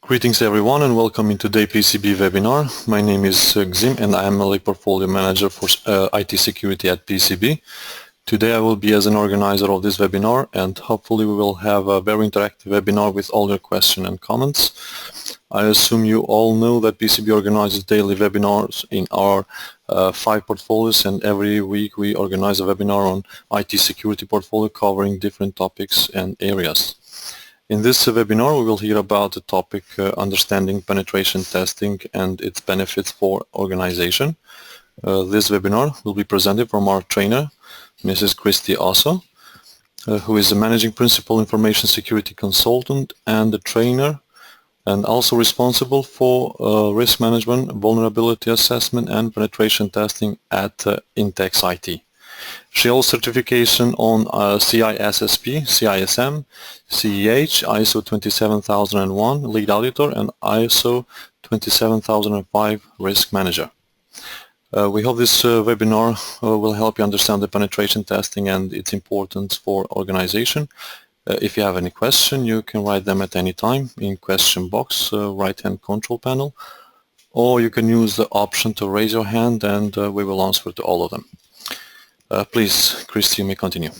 Greetings everyone and welcome in today's PCB webinar. My name is Gezim and I am a portfolio manager for IT security at PCB. Today I will be as an organizer of this webinar and hopefully we will have a very interactive webinar with all your questions and comments. I assume you all know that PCB organizes daily webinars in our 5 portfolios, and every week we organize a webinar on IT security portfolio covering different topics and areas. In this webinar, we will hear about the topic understanding penetration testing and its benefits for organization. This webinar will be presented from our trainer, Mrs. Christie Oso, who is a managing principal information security consultant and a trainer, and also responsible for risk management, vulnerability assessment, and penetration testing at Intex IT. She holds certification on CISSP, CISM, CEH, ISO 27001 lead auditor, and ISO 27005 risk manager. We hope this webinar will help you understand the penetration testing and its importance for organization. If you have any question, you can write them at any time in question box, right-hand control panel, or you can use the option to raise your hand and we will answer to all of them. Please, Christie, you may continue.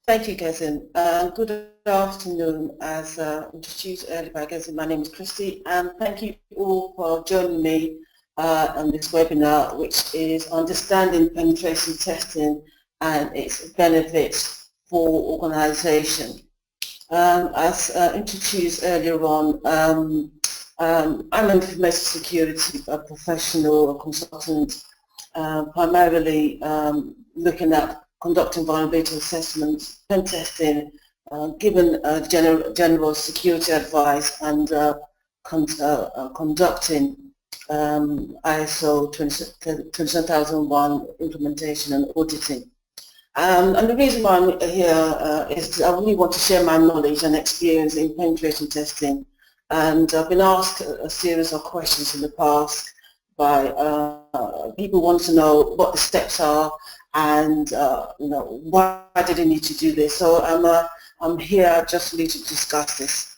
Thank you, Gezim. Good afternoon. As introduced earlier by Gezim, my name is Christie, and thank you all for joining me on this webinar, which is understanding penetration testing and its benefits for organization. As introduced earlier on, I'm an information security professional or consultant, primarily looking at conducting vulnerability assessments, pen testing, given general security advice, and conducting ISO 27001 implementation and auditing. And the reason why I'm here is I really want to share my knowledge and experience in penetration testing. And I've been asked a series of questions in the past by people want to know what the steps are and why did they need to do this. So I'm here just really to discuss this.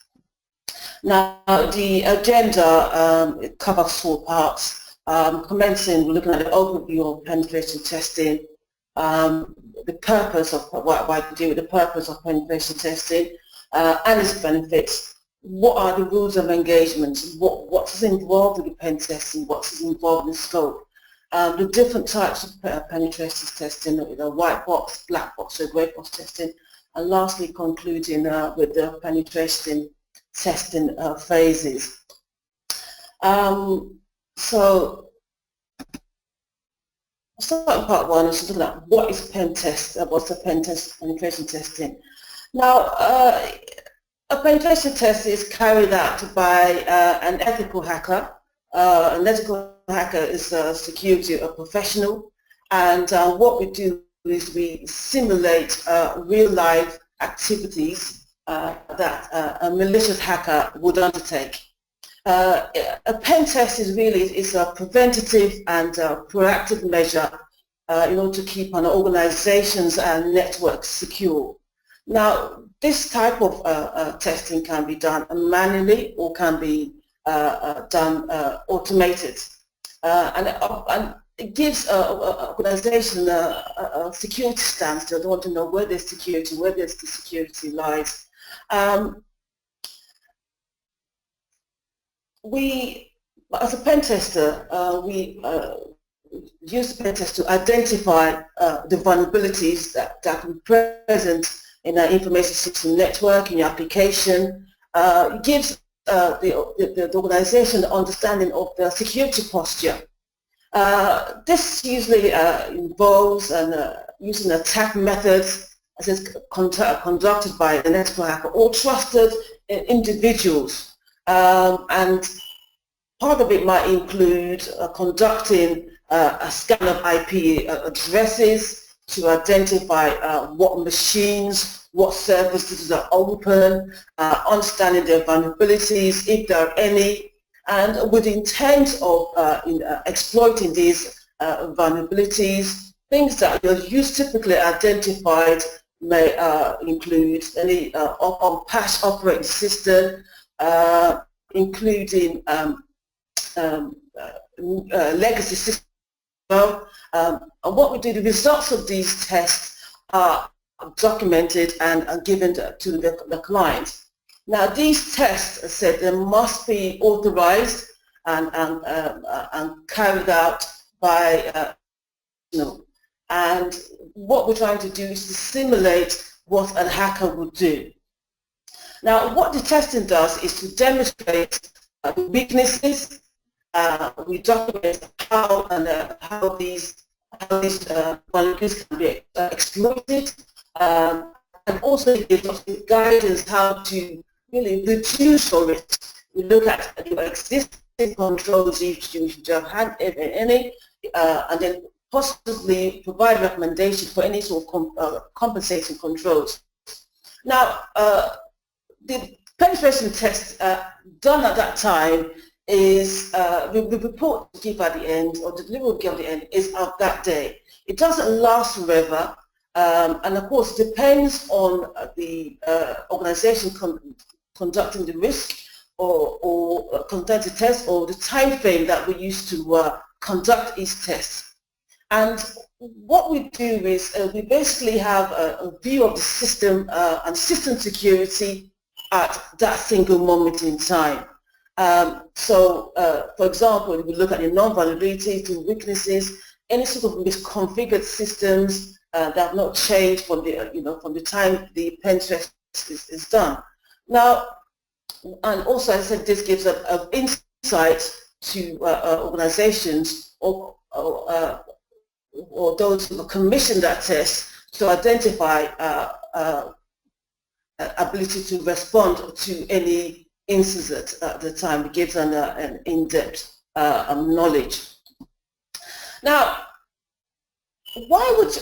Now the agenda it covers 4 parts. Commencing, we're looking at the overview of penetration testing, the purpose of why to do with the purpose of penetration testing and its benefits. What are the rules of engagement? What is involved in the pen testing? What is involved in the scope? The different types of penetration testing, white box, black box, or grey box testing, and lastly concluding with the penetration testing phases. So starting part 1 is looking at what is pen test, what's the penetration testing. Now, a penetration test is carried out by an ethical hacker. An ethical hacker is a security professional, and what we do is we simulate real-life activities that a malicious hacker would undertake. A pen test is really a preventative and proactive measure in order to keep an organization's networks secure. Now, this type of testing can be done manually or can be done automated, and it gives an organization a security stance. They want to know where there's security, where the security lies. We, as a pen tester, we use the pen test to identify the vulnerabilities that can be present in our information system network, in your application. It gives the organization an understanding of the security posture. This usually involves using attack methods as is conducted by an ethical hacker or trusted individuals. And part of it might include conducting a scan of IP addresses to identify what machines, what services are open, understanding their vulnerabilities, if there are any, and with the intent of exploiting these vulnerabilities. Things that are used typically identified may include any on-patch operating system, including legacy systems. And what we do, the results of these tests are documented and are given to the client. Now, these tests, as I said, they must be authorized and carried out by, and what we're trying to do is to simulate what a hacker would do. Now, what the testing does is to demonstrate weaknesses. We document how these vulnerabilities can be exploited, and also gives us guidance how to really reduce your risk. We look at your existing controls if you have had any, and then possibly provide recommendations for any sort of compensating controls. Now, the penetration test done at that time is the report to give at the end, or the delivery we give at the end, is of that day. It doesn't last forever, and of course it depends on the organization conducting the risk or conduct the test, or the time frame that we use to conduct each test. And what we do is we basically have a view of the system and system security at that single moment in time. For example, if we look at the non-vulnerabilities, the weaknesses, any sort of misconfigured systems that have not changed from the from the time the pen test is done. Now, and also, as I said, this gives an insight to organizations or those who commission that test to identify ability to respond to any incident at the time. It gives an in-depth knowledge. Now, why would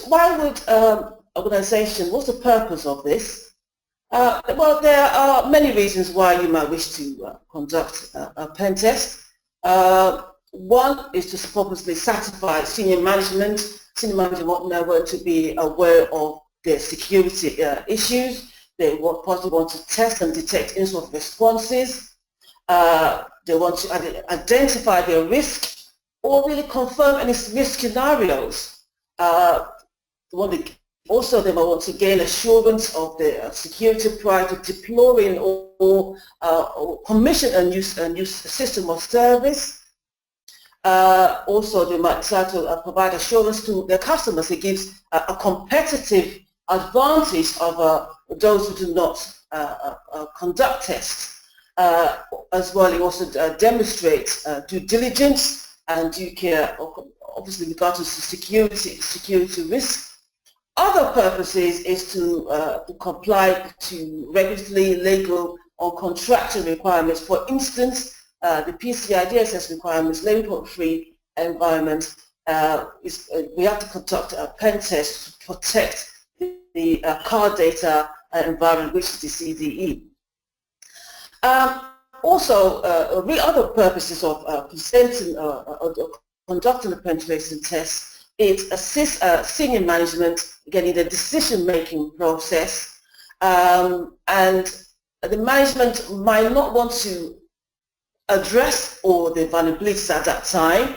organization? What's the purpose of this? Well, there are many reasons why you might wish to conduct a pen test. One is to purposely satisfy senior management. Senior management want to be aware of their security issues. They possibly want to test and detect any sort of responses. They want to identify their risk or really confirm any risk scenarios. Also, they might want to gain assurance of the security prior to deploying or commission a new system or service. Also, they might try to provide assurance to their customers. It gives a competitive advantage of those who do not conduct tests. As well, it also demonstrates due diligence and due care, obviously regardless of security risk. Other purposes is to comply to regulatory, legal, or contractual requirements. For instance, the PCI DSS requirements, label-free environment, we have to conduct a pen test to protect the card data environment, which is the CDE. Also, other purposes of presenting or conducting a penetration test, it assists senior management getting the decision-making process, and the management might not want to address all the vulnerabilities at that time.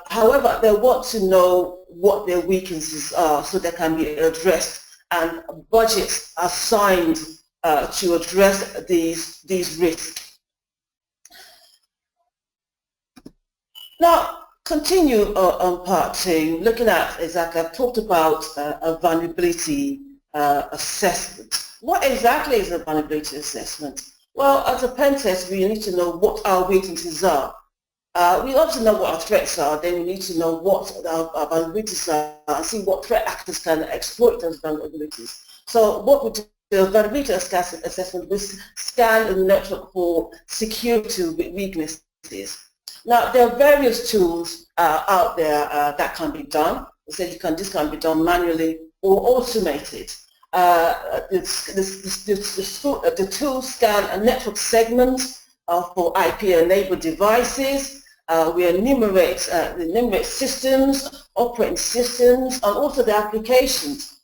However, they want to know what their weaknesses are so they can be addressed, and budgets assigned to address these risks. Now, continue on part two, looking at, exactly, I've talked about a vulnerability assessment. What exactly is a vulnerability assessment? Well, as a pen test, we need to know what our weaknesses are. We obviously know what our threats are, then we need to know what our vulnerabilities are and see what threat actors can exploit those vulnerabilities. So what we do, the vulnerability assessment, we scan the network for security weaknesses. Now, there are various tools out there that can be done. So this can be done manually or automated. The tools scan a network segment for IP-enabled devices. We enumerate systems, operating systems, and also the applications.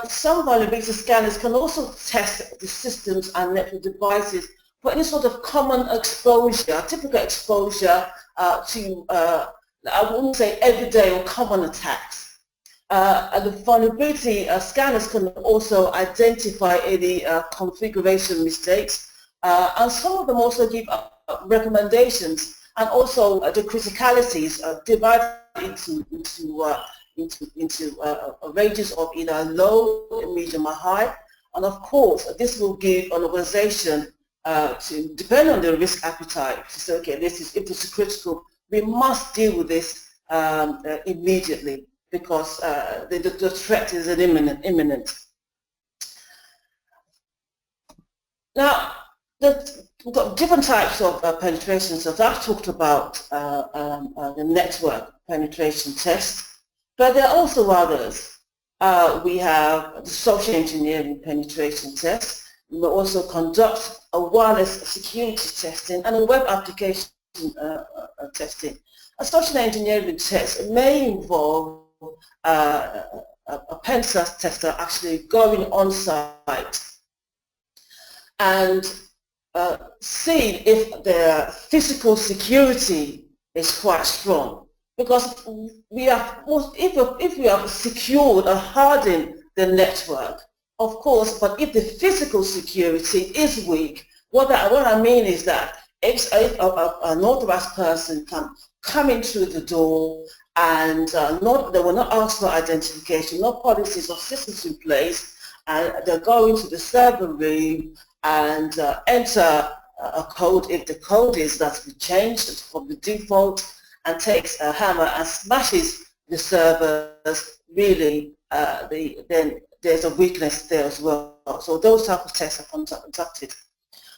Some vulnerability scanners can also test the systems and network devices for any sort of common exposure, typical exposure to, I wouldn't say everyday or common attacks. And the vulnerability scanners can also identify any configuration mistakes, and some of them also give recommendations, and also the criticalities divided into ranges of either low, medium, or high. And of course, this will give an organization to depend on the risk appetite to say, okay, if this is critical, we must deal with this immediately, because the threat is imminent. Now, we've got different types of penetration. So I've talked about the network penetration test, but there are also others. We have the social engineering penetration test. We will also conduct a wireless security testing and a web application testing. A social engineering test may involve a pen tester actually going on site and seeing if the physical security is quite strong. Because if we have secured or hardened the network, of course, but if the physical security is weak, what I mean is that if an authorized person can come in through the door and they will not ask for identification, no policies or systems in place, and they'll go into the server room and enter a code, if the code is that's been changed from the default, and takes a hammer and smashes the servers, really, then there's a weakness there as well. So those type of tests are conducted.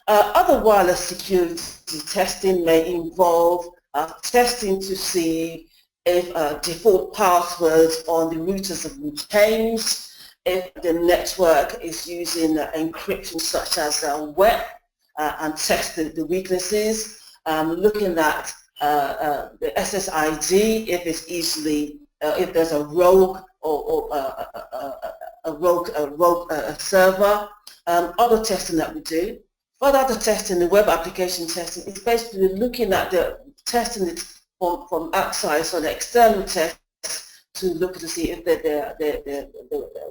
Other wireless security testing may involve testing to see if default passwords on the routers have been changed, if the network is using encryption such as web, and test the weaknesses, looking at the SSID, if it's easily, if there's a rogue or a rogue server. Other testing that we do. Further other testing, the web application testing, is basically looking at the testing it from outside, so the external tests to look to see if the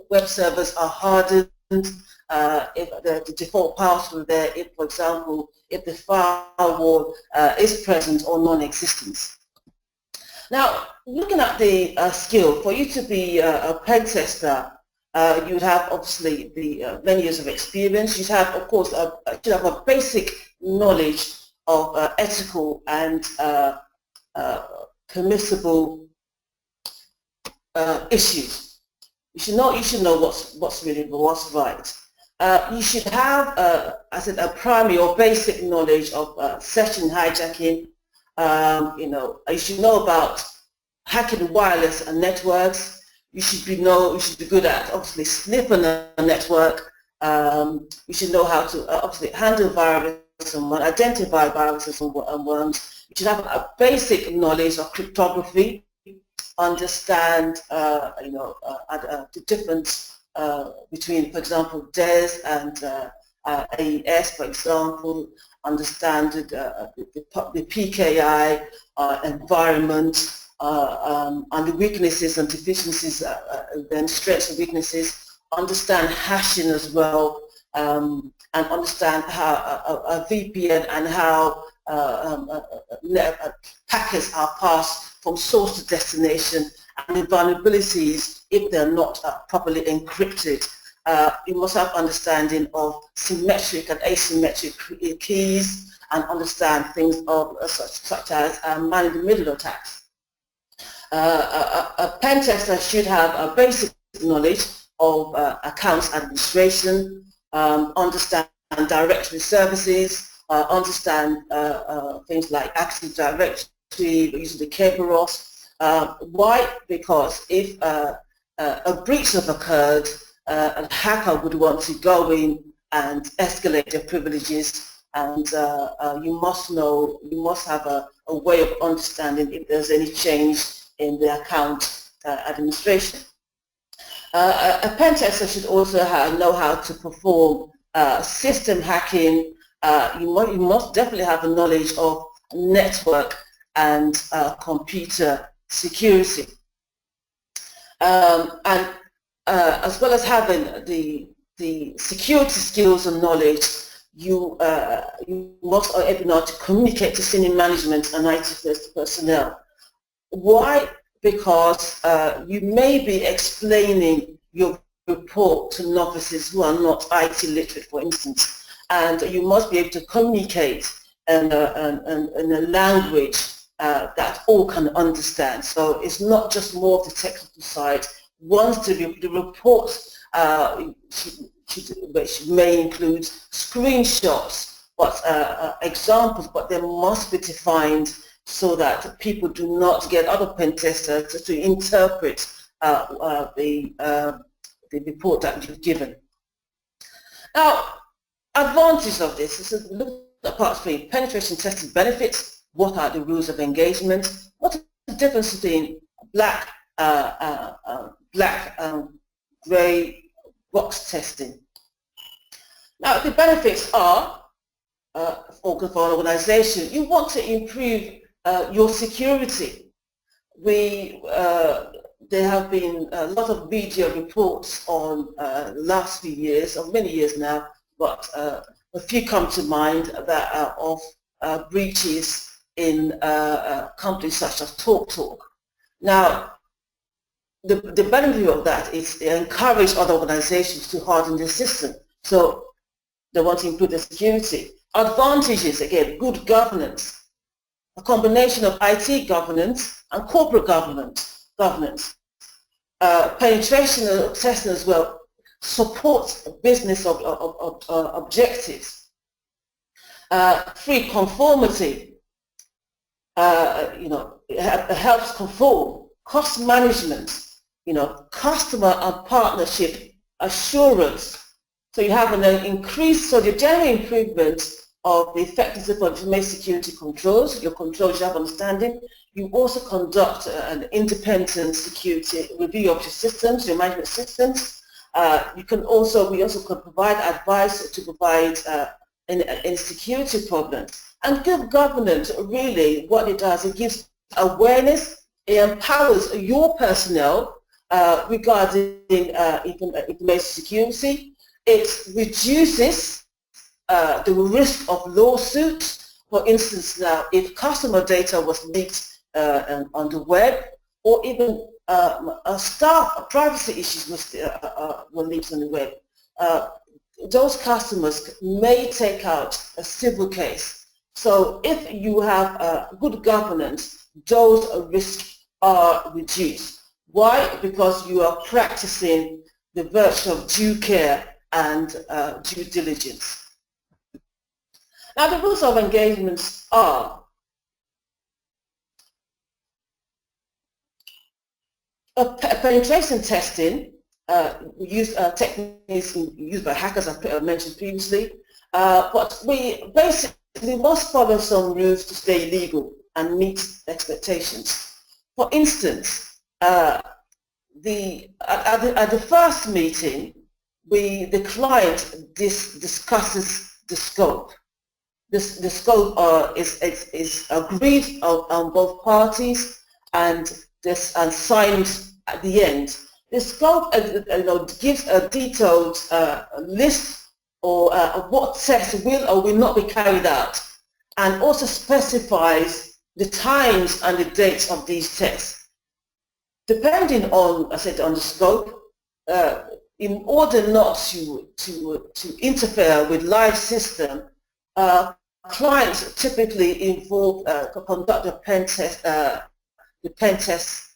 web servers are hardened, if the default password there, if, for example, if the firewall is present or non-existent. Now, looking at the skill, for you to be a pen tester, you'd have obviously the many years of experience. You'd have, of course, you'd have a basic knowledge of ethical and permissible issues. You should know what's right. You should have, I said, a primary or basic knowledge of session hijacking. You should know about hacking wireless and networks. You should be good at obviously sniffing a network. You should know how to obviously handle viruses and identify viruses and worms. You should have a basic knowledge of cryptography. Understand the difference between, for example, DES and AES, for example. Understand the PKI environment, and the weaknesses and deficiencies, then strengths and weaknesses. Understand hashing as well, and understand how a VPN and how packets are passed from source to destination, and the vulnerabilities if they're not properly encrypted. You must have understanding of symmetric and asymmetric keys, and understand things of such as man-in-the-middle attacks. A pen tester should have a basic knowledge of accounts administration, understand directory services, understand things like Active Directory, using the Kerberos. Why? Because if a breach has occurred, a hacker would want to go in and escalate their privileges, and you must have a way of understanding if there's any change in the account administration. A pen tester should also know how to perform system hacking, you must definitely have a knowledge of network and computer security. And as well as having the security skills and knowledge, you must be able to communicate to senior management and IT personnel. Why? Because you may be explaining your report to novices who are not IT literate, for instance, and you must be able to communicate in a language that all can understand. So it's not just more of the technical side. Once the report which may include screenshots, but examples, but they must be defined so that people do not get other pen testers to interpret the report that you've given. Now, advantage of this is look at part 3, penetration testing benefits. What are the rules of engagement? What is the difference between black, grey box testing? Now, the benefits are, for an organization, you want to improve your security. There have been a lot of media reports on last few years, or many years now, but a few come to mind that are of breaches in companies such as TalkTalk. Now, the benefit of that is they encourage other organizations to harden their system. So they want to improve the security. Advantages, again, good governance, a combination of IT governance and corporate governance. Penetration testing as well supports business objectives. Free conformity, it helps conform. Cost management, customer and partnership assurance. So you have an increase, so the general improvement of the effectiveness of information security controls, your controls you have understanding. You also conduct an independent security review of your systems, your management systems. We also can provide advice to provide in security problems. And good governance, really, what it does, it gives awareness, it empowers your personnel regarding information security. It reduces the risk of lawsuits. For instance, now, if customer data was leaked on the web, or even staff privacy issues were leaked on the web, those customers may take out a civil case. So if you have good governance, those risks are reduced. Why? Because you are practicing the virtue of due care and due diligence. Now, the rules of engagement are penetration testing, techniques used by hackers, I mentioned previously, but we basically must follow some rules to stay legal and meet expectations. For instance, at the first meeting, the client discusses the scope. The scope is agreed on both parties and signed at the end. The scope gives a detailed list or what tests will or will not be carried out, and also specifies the times and the dates of these tests. Depending on, I said, on the scope, in order not to interfere with live system, clients typically conduct a pen test, the pen test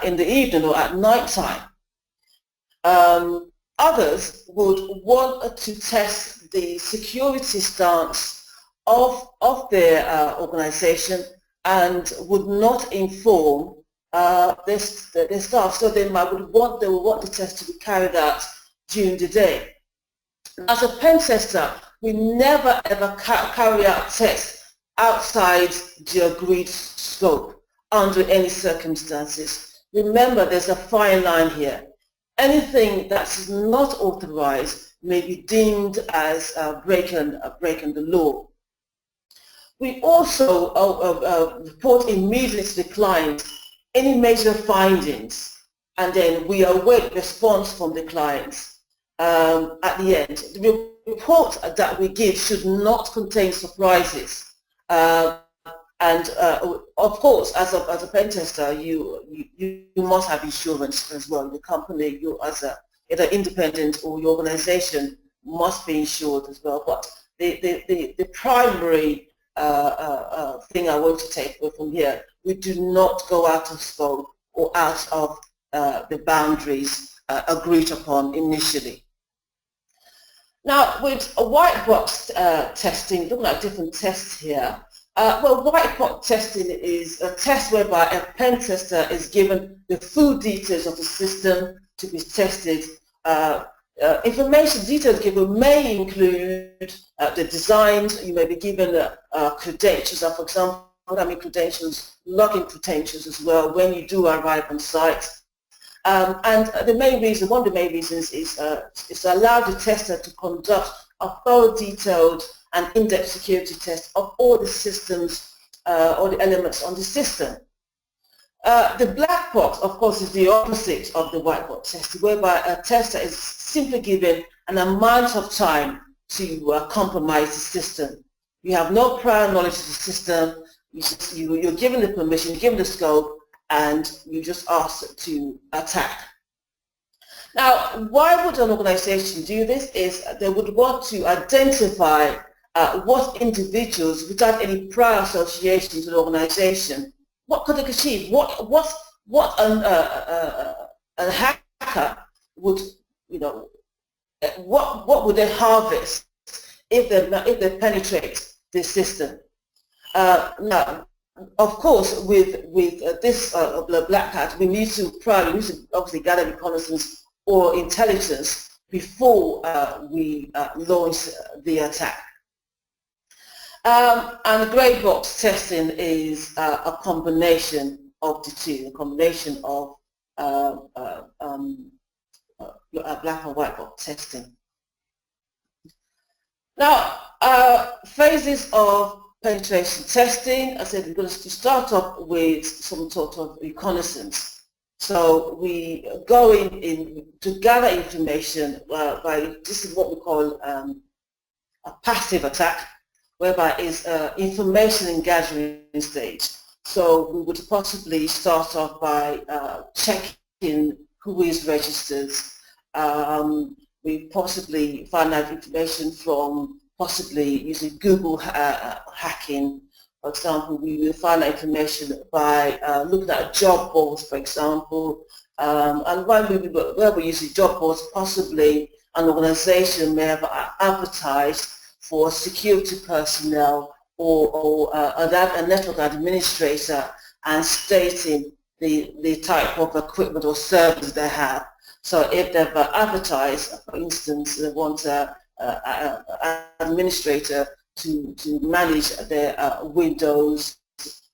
in the evening or at night time. Others would want to test the security stance of their organization and would not inform their staff, so they will want the test to be carried out during the day. As a pen tester, we never ever carry out tests outside the agreed scope under any circumstances. Remember, there's a fine line here. Anything that's not authorized may be deemed as breaking the law. We also report immediately to the client any major findings, and then we await response from the clients at the end. The report that we give should not contain surprises. And of course, as a pen tester, you must have insurance as well. The company, you as either independent or your organization must be insured as well. But the primary thing I want to take away from here, we do not go out of scope or out of the boundaries agreed upon initially. Now, with a white box testing, looking at different tests here. Well, white box testing is a test whereby a pen tester is given the full details of the system to be tested. Information details given may include the designs. You may be given credentials, for example, credentials, login credentials as well when you do arrive on site. And the main reason, one of the main reasons is to allow the tester to conduct a thorough, detailed and in-depth security test of all the systems, all the elements on the system. The black box, of course, is the opposite of the white box test, whereby a tester is simply given an amount of time to compromise the system. You have no prior knowledge of the system, you're given the permission, you're given the scope, and you just asked to attack. Now, why would an organization do this? Is they would want to identify what individuals, without any prior association to the organization, what could they achieve? What a hacker would, what would they harvest if they penetrate the system? Now, of course, with this black hat, we need to obviously gather reconnaissance or intelligence before we launch the attack. And grey box testing is a combination of the two, a combination of black and white box testing. Now, phases of penetration testing. I said we're going to start off with some sort of reconnaissance. So we go in to gather information this is what we call a passive attack, whereby it's information gathering stage. So we would possibly start off by checking who is registered. We possibly find out information from possibly using Google hacking. For example, we will find out information by looking at job boards, for example. And where we're using job boards, possibly an organization may have advertised for security personnel or a network administrator and stating the type of equipment or service they have. So if they've advertised, for instance, they want an administrator to manage their Windows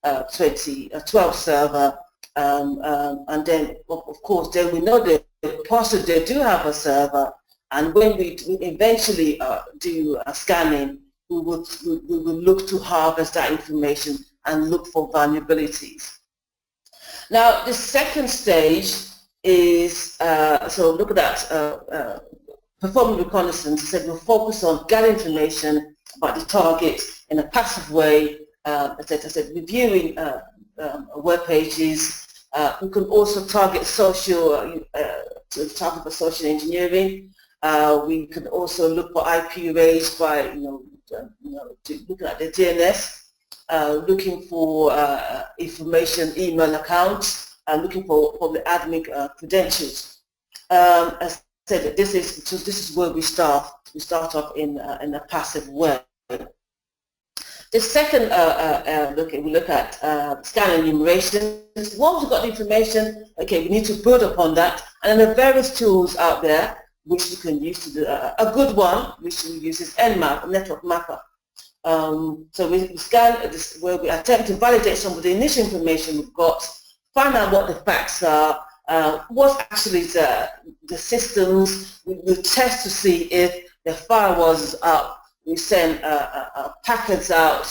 2012 server, and then of course then we know that possibly they do have a server, and when we eventually do a scanning, we will look to harvest that information and look for vulnerabilities. Now the second stage is, so look at that, performing reconnaissance. I said we'll focus on gathering information about the target in a passive way. I said reviewing web pages. We can also target social for social engineering. We can also look for IP range by looking at the DNS, looking for information, email accounts, and looking for the admin credentials. As I said, this is where we start. We start off in a passive way. The second we look at scan enumeration. Once we've got the information, okay, we need to build upon that, and there are various tools out there which we can use to do. A good one which we use is Nmap, network mapper. So we scan this, where we attempt to validate some of the initial information we've got, find out what the facts are, what's actually the systems. We test to see if the firewalls is up. We send packets out.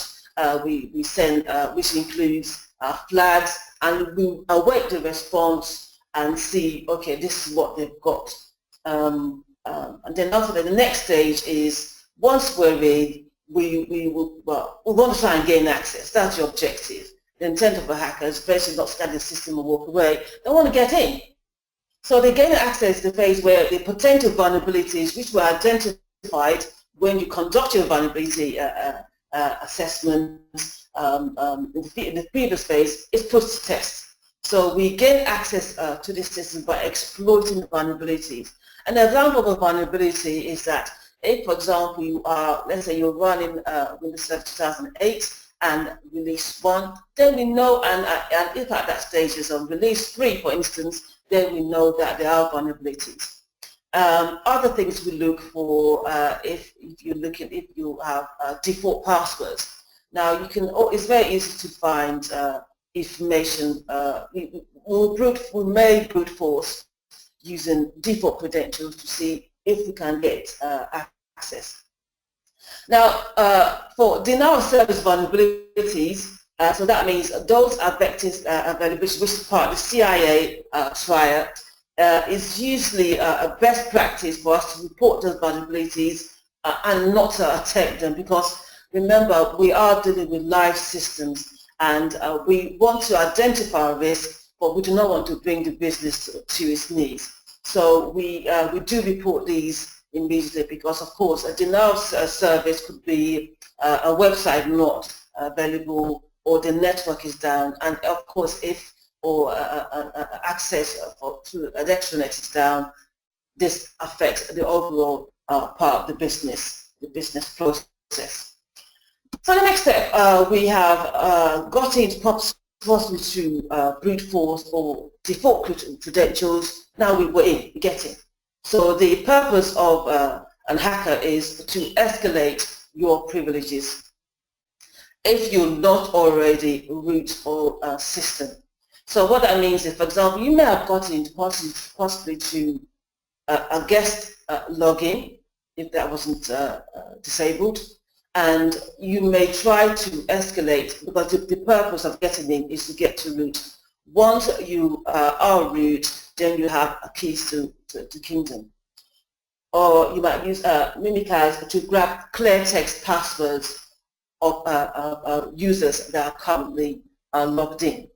We send, which includes flags, and we await the response and see, okay, this is what they've got. And then after that, the next stage is, once we're ready, we want to try and gain access. That's your objective. The intent of a hacker is basically not scan the system and walk away. They want to get in. So they gain access to the phase where the potential vulnerabilities, which were identified when you conduct your vulnerability assessment in the previous phase, is put to test. So we gain access to this system by exploiting the vulnerabilities. An example of a vulnerability is that if, for example, you are, let's say you're running Windows Server 2008 and release 1, then we know, and if at that stage is on release 3, for instance, then we know that there are vulnerabilities. Other things we look for if you have default passwords. Now you can, it's very easy to find information. We may brute force using default credentials to see if we can get access. Now, for denial of service vulnerabilities, so that means those are vectors vulnerabilities, which is part of the CIA triad, is usually a best practice for us to report those vulnerabilities and not to attempt them, because remember, we are dealing with live systems, and we want to identify a risk, but we do not want to bring the business to its knees. So we do report these immediately, because of course a denial of service could be a website not available, or the network is down, and of course if access to an extranet is down, this affects the overall part of the business process. So the next step, we have got into possibly to brute force or default credentials. Now we're in, we get in. So the purpose of a hacker is to escalate your privileges if you're not already root or system. So what that means is, for example, you may have gotten into possibly to a guest login, if that wasn't disabled, and you may try to escalate, because the purpose of getting in is to get to root. Once you are root, then you have a keys to Kingdom. Or you might use Mimikaz to grab clear text passwords of users that are currently logged in.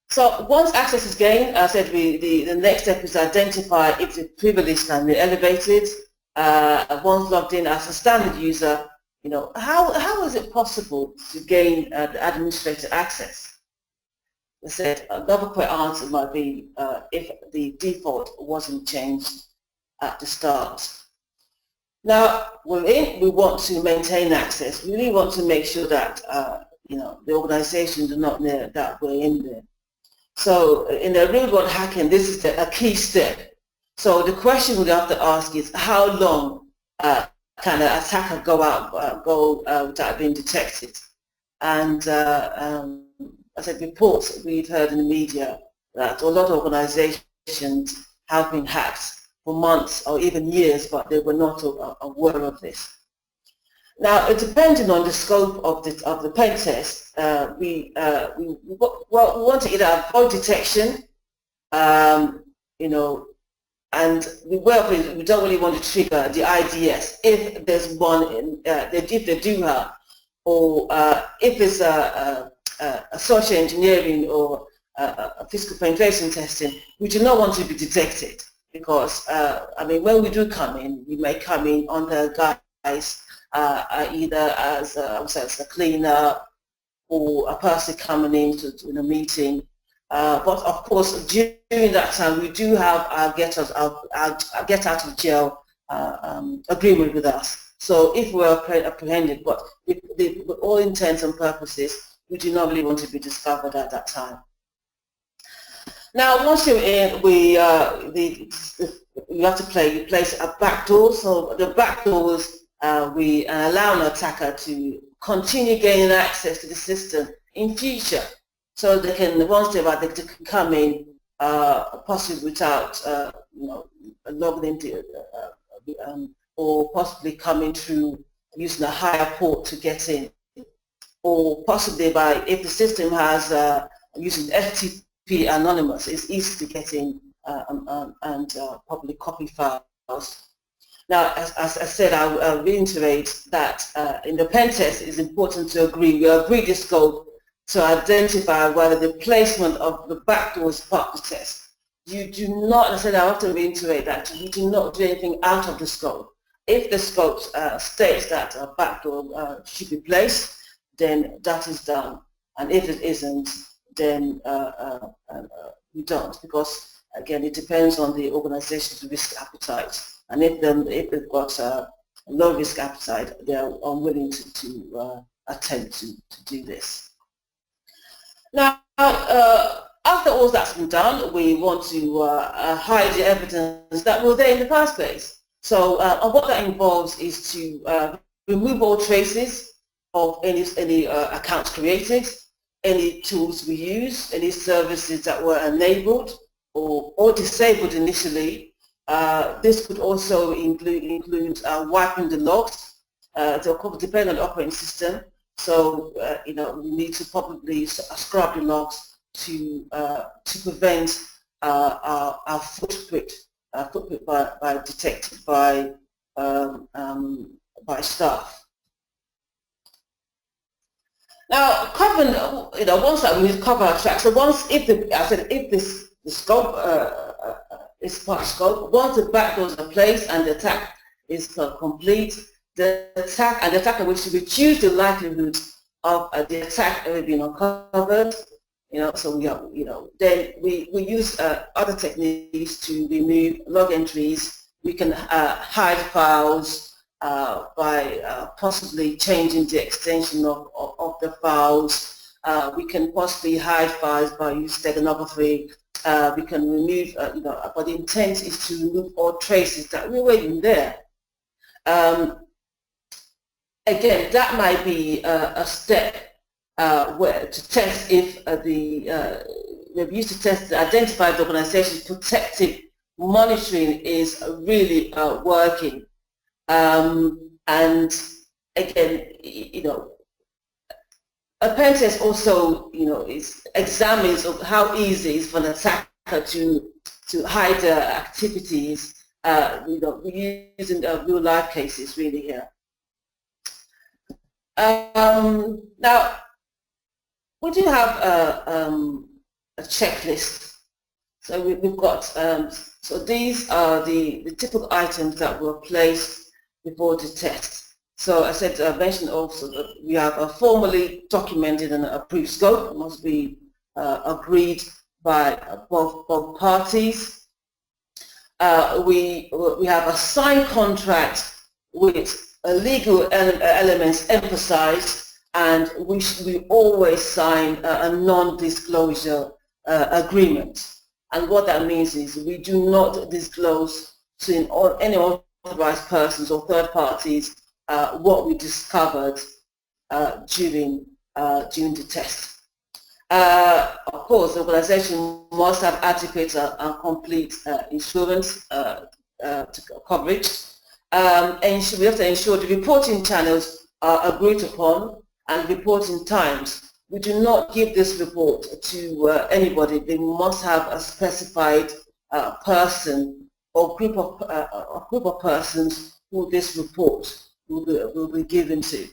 So once access is gained, I said the next step is to identify if the privilege can be elevated. Once logged in as a standard user, you know, how is it possible to gain the administrator access? I said another quick answer might be if the default wasn't changed at the start. Now, we're in, we want to maintain access. We really want to make sure that you know, the organizations are not there, that we're in there. So in the real world hacking, this is a key step. So the question we have to ask is, how long can an attacker go without being detected? And I said, reports we've heard in the media that a lot of organizations have been hacked for months or even years, but they were not aware of this. Now, depending on the scope of the pen test, we want to either avoid detection, you know, and we don't really want to trigger the IDS if there's one, if they do have, or if it's a social engineering or a physical penetration testing, we do not want to be detected, because I mean, when we do come in, we may come in under guise either as a cleaner or a person coming in to a meeting. But of course, during that time, we do have our get out of jail agreement with us. So if we're apprehended, but with all intents and purposes, we do not really want to be discovered at that time. Now, once you're in, you have to place a backdoor. So the backdoors, we allow an attacker to continue gaining access to the system in future. So they can, once they've arrived, they can come in possibly without logging into or possibly coming through using a higher port to get in, or possibly by, if the system has using FTP anonymous, it's easy to get in and probably copy files. Now, as I said, I'll reiterate that in the pen test, it's important to agree. We agree the scope to identify whether the placement of the backdoor is part of the test. You do not, I said I have to reiterate that, you do not do anything out of the scope. If the scope states that a backdoor should be placed, then that is done. And if it isn't, then we don't, because again, it depends on the organization's risk appetite. And if they've got a low risk appetite, they're unwilling to attempt to do this. Now, after all that's been done, we want to hide the evidence that were there in the first place. So what that involves is to remove all traces of any accounts created, any tools we use, any services that were enabled or disabled initially. This could also include wiping the logs. They'll depend on the operating system. So we need to probably scrub the logs to prevent our footprint by detected by staff. Now, covering, once that we cover our tracks, so once if the scope is part of scope, once the backdoors are placed and the attack is complete, the attacker wishes to reduce the likelihood of the attack ever being uncovered. So then we use other techniques to remove log entries. We can hide files by possibly changing the extension of the files. We can possibly hide files by using steganography. We can remove, but the intent is to remove all traces that were even there. Again, that might be a step where to test if we've used to test to identify the organization's protective monitoring is really working. And again, a pen test also, examines how easy it is for an attacker to hide their activities. We're using real life cases really here. Now, we do have a checklist. So we've got, so these are the typical items that were placed before the test. So I said, I mentioned also that we have a formally documented and approved scope. It must be agreed by both parties. We have a signed contract with legal elements emphasized, and we always sign a non-disclosure agreement. And what that means is we do not disclose to any authorized persons or third parties what we discovered during the test. Of course, the organization must have adequate and complete insurance coverage. And we have to ensure the reporting channels are agreed upon and reporting times. We do not give this report to anybody. They must have a specified person or group of persons who this report will be given to.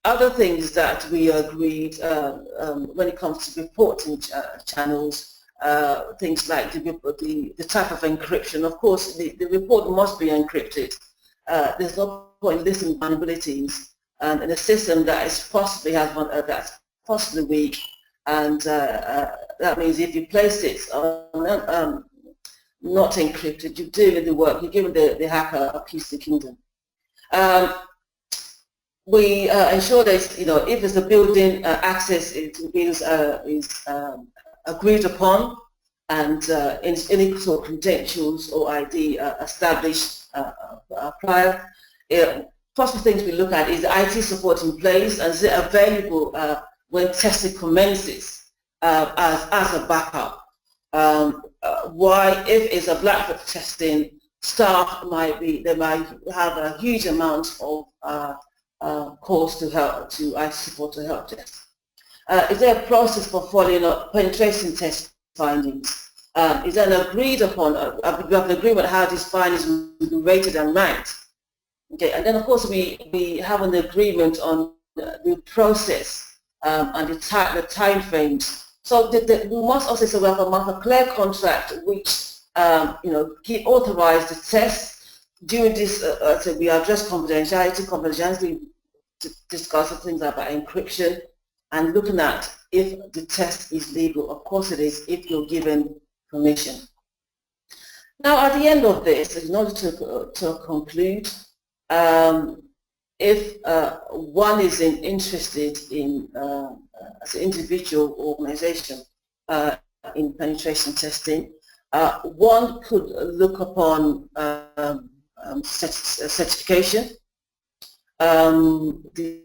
Other things that we agreed when it comes to reporting channels, things like the type of encryption. Of course, the report must be encrypted. There's no point in listing vulnerabilities in a system that is possibly that's possibly weak, and that means if you place it not encrypted, you're doing the work, you're giving the hacker a piece of the kingdom. We ensure that if there's a building access is agreed upon, and any sort of credentials or ID established prior. Possible things we look at is IT support in place, and is it available when testing commences. as a backup. Why, if it's a black box testing, staff they might have a huge amount of calls to IT support to help desk. Is there a process for following up penetration test findings? Is there an agreed upon, we have an agreement how these findings will be rated and ranked? Okay, and then of course we have an agreement on the process and the time frames. So we must also say we have a clear contract which authorize the test. During this, so we address confidentiality, discussing things about encryption, and looking at if the test is legal. Of course it is, if you're given permission. Now at the end of this, in order to conclude, if one is interested in, as an individual organization, in penetration testing, one could look upon certification. The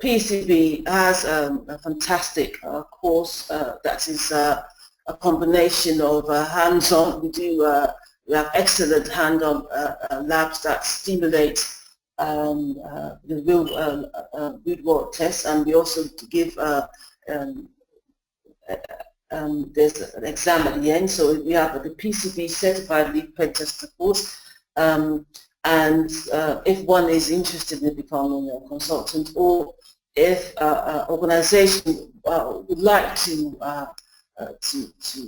PCB has a fantastic course that is a combination of hands-on. We have excellent hands-on labs that stimulate the real world tests, and we also give there's an exam at the end. So we have the PCB certified lead pen tester course, and if one is interested in becoming a consultant, or if an organization would like to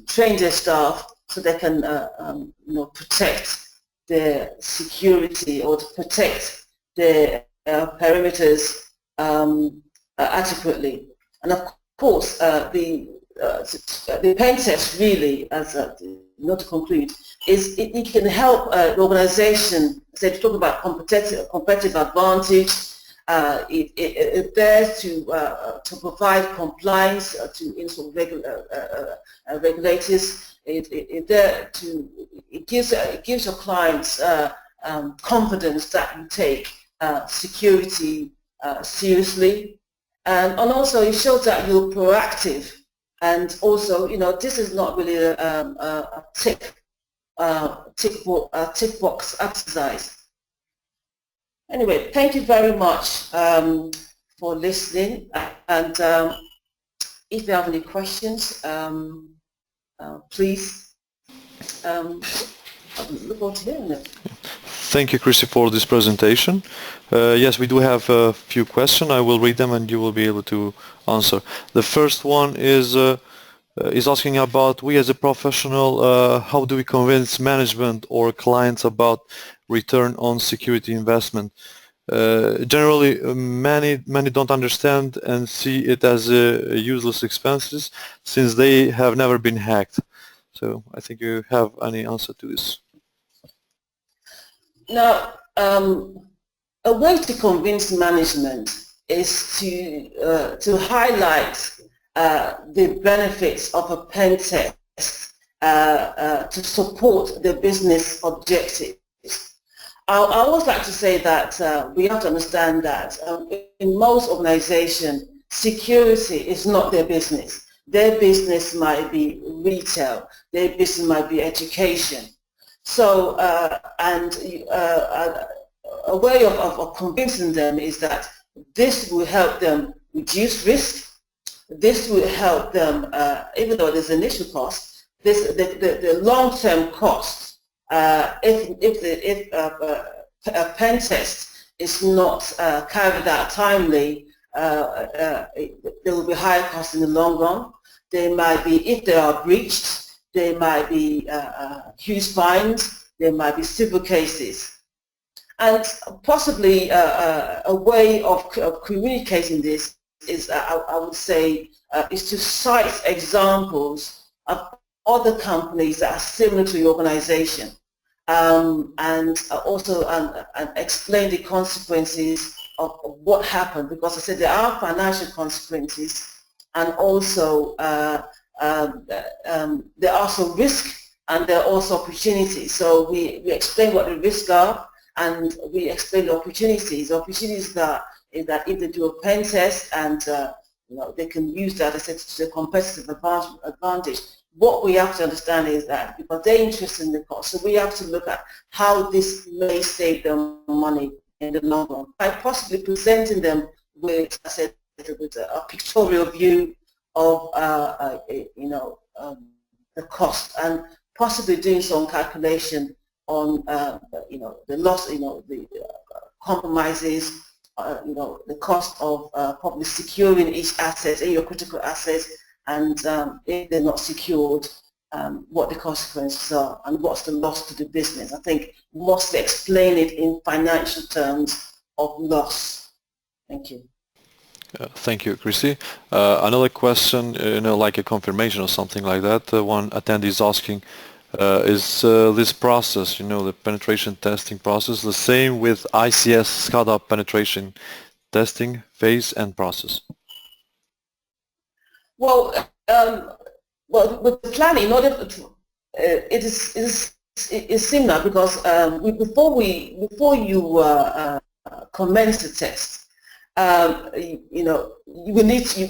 train their staff so they can protect their security or to protect their perimeters adequately. And of course, the pen test really, as not to conclude, is it can help the organization, say, to talk about competitive advantage. It's there to provide compliance to regulators. It gives your clients confidence that you take security seriously, and also it shows that you're proactive. And also, this is not really a tick box exercise. Anyway, thank you very much for listening. And if you have any questions, please, I look forward to hearing it. Thank you, Christie, for this presentation. Yes, we do have a few questions. I will read them and you will be able to answer. The first one is asking about, we as a professional, how do we convince management or clients about return on security investment? Generally, many don't understand and see it as useless expenses since they have never been hacked. So I think you have any answer to this. Now, a way to convince management is to highlight the benefits of a pen test to support the business objectives. I always like to say that we have to understand that in most organizations, security is not their business. Their business might be retail, their business might be education. So, a way of convincing them is that this will help them reduce risk. This will help them, even though there's initial cost, the long-term cost. If a pen test is not carried out timely, there will be higher costs in the long run. There might be, if they are breached, there might be huge fines, there might be civil cases. And possibly a way of communicating this is, I would say, is to cite examples of other companies that are similar to your organization, and also and explain the consequences of what happened, because I said there are financial consequences, and also there are some risks and there are also opportunities. So we explain what the risks are, and we explain the opportunities. Opportunities that is that if they do a pen test and they can use that as a competitive advantage. What we have to understand is that because they're interested in the cost, so we have to look at how this may save them money in the long run by possibly presenting them with, I said, with a pictorial view of the cost, and possibly doing some calculation on the loss, the compromises, the cost of probably securing each asset in your critical assets, and if they're not secured, what the consequences are and what's the loss to the business. I think mostly explain it in financial terms of loss. Thank you. Thank you, Christie. Another question, like a confirmation or something like that. One attendee is asking, is this process, the penetration testing process, the same with ICS SCADA penetration testing phase and process? Well, with the planning, in order to, it is similar because before you commence the test,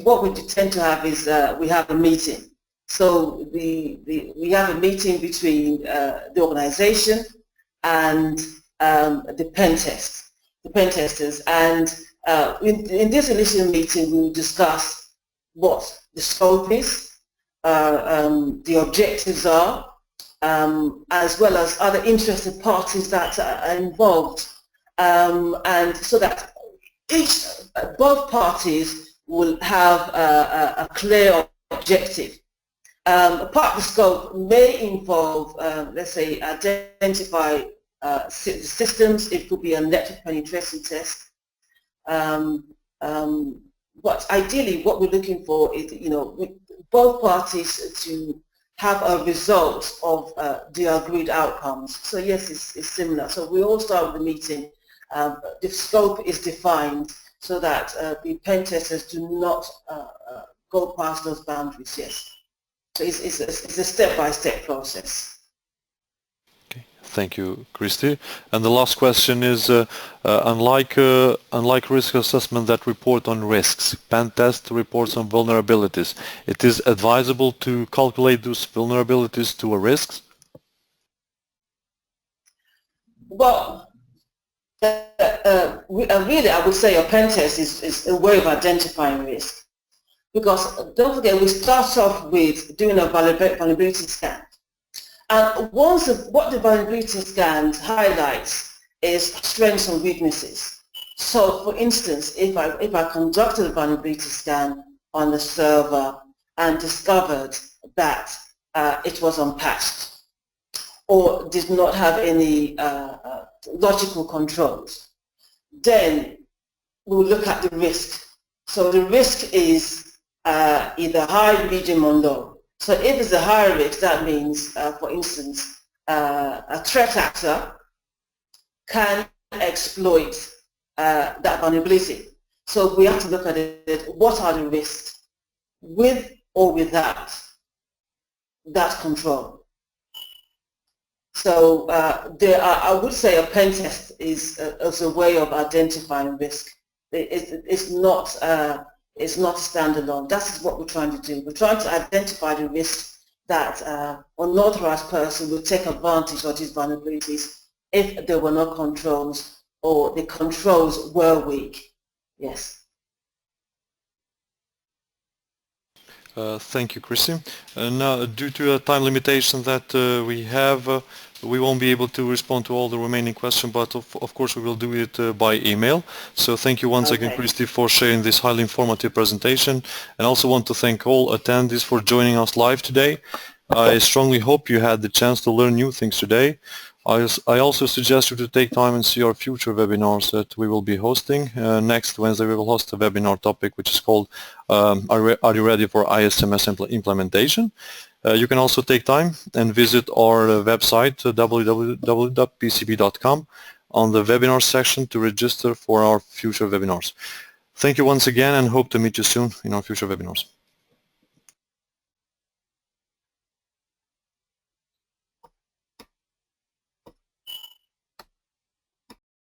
what we tend to have is we have a meeting. So we have a meeting between the organization and the pen testers, and in this initial meeting we will discuss what the scope is, the objectives are, as well as other interested parties that are involved, and so that both parties will have a clear objective. Part of the scope may involve, let's say, identify systems. It could be a network penetration test. But ideally, what we're looking for is, both parties to have a result of the agreed outcomes. So yes, it's similar. So we all start with the meeting. The scope is defined so that the pen testers do not go past those boundaries. Yes. So it's a step-by-step process. Okay, thank you, Christie. And the last question is, unlike risk assessment that report on risks, pen test reports on vulnerabilities. It is advisable to calculate those vulnerabilities to a risk? Well, really, I would say a pen test is a way of identifying risk. Because don't forget, we start off with doing a vulnerability scan. And what the vulnerability scan highlights is strengths and weaknesses. So for instance, if I conducted a vulnerability scan on the server and discovered that it was unpatched or did not have any logical controls, then we'll look at the risk. So the risk is either high, medium, or low. So if it's a high risk, that means, for instance, a threat actor can exploit that vulnerability. So we have to look at it, what are the risks with or without that control. So I would say a pen test is a way of identifying risk. It's not standalone. That's what we're trying to do. We're trying to identify the risks that an unauthorized person will take advantage of these vulnerabilities if there were no controls or the controls were weak. Yes. Thank you, Christie. Now, due to a time limitation that we have, we won't be able to respond to all the remaining questions, but of course we will do it by email. So thank you once again, Christie, for sharing this highly informative presentation. And also want to thank all attendees for joining us live today. I strongly hope you had the chance to learn new things today. I also suggest you to take time and see our future webinars that we will be hosting. Next Wednesday we will host a webinar topic which is called Are you ready for ISMS implementation? You can also take time and visit our website www.pcb.com on the webinar section to register for our future webinars. Thank you once again and hope to meet you soon in our future webinars.